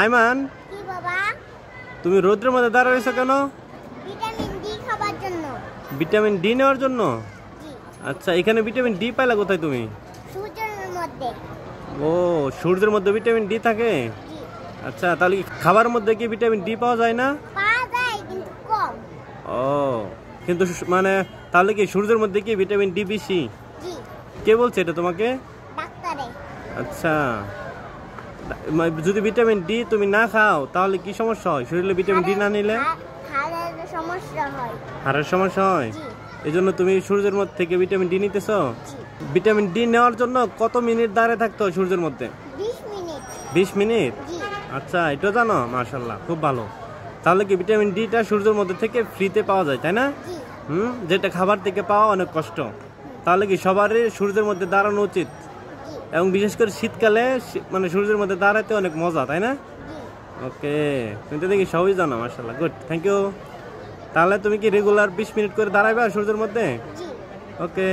আইমান, কি বাবা? তুমি রোদ্রের মধ্যে দাঁড়িয়ে রয়েছো কেন? ভিটামিন ডি খাবার জন্য। ভিটামিন ডি নেওয়ার জন্য? জি। আচ্ছা, এখানে ভিটামিন ডি পাইলা কোথায় তুমি? সূর্যের মধ্যে। ও, সূর্যের মধ্যে ভিটামিন ডি থাকে? জি। আচ্ছা, তাহলে কি খাবারের মধ্যে কি ভিটামিন ডি পাওয়া যায় না? পাওয়া যায় কিন্তু কম। ও, কিন্তু মানে তাহলে কি সূর্যের মধ্যে কি ভিটামিন ডি বেশি? জি। কে বলছে এটা তোমাকে? ডাক্তারে। আচ্ছা, যদি ভিটামিন ডি তুমি না খাও তাহলে কি সমস্যা হয় শরীরে ভিটামিন ডি না নিলে? হাড়ের সমস্যা হয়। হাড়ের সমস্যা হয়? জি। এই জন্য তুমি সূর্যের মধ্যে থেকে ভিটামিন ডি নিতেছো? জি। ভিটামিন ডি নেওয়ার জন্য কত মিনিট দাঁড়িয়ে থাকতে হয় সূর্যের মধ্যে? 20 মিনিট। 20 মিনিট? জি। আচ্ছা, এটা জানো? মাশাআল্লাহ, খুব ভালো। তাহলে কি ভিটামিন ডিটা সূর্যের মধ্যে থেকে ফ্রিতে পাওয়া যায়, তাই না? জি। যেটা খাবার থেকে পাওয়া অনেক কষ্ট। তাহলে কি সবারই সূর্যের মধ্যে দাঁড়ানো উচিত? জি। এবং বিশেষ করে শীতকালে মানে সূর্যের মধ্যে দাঁড়াতে অনেক মজা, তাই না? জি। ওকে, তুমি তো দেখি সবই জানো। মাশাআল্লাহ, গুড, থ্যাংক ইউ। তাহলে তুমি কি রেগুলার 20 মিনিট করে দাঁড়াবে সূর্যের মধ্যে? জি। ওকে।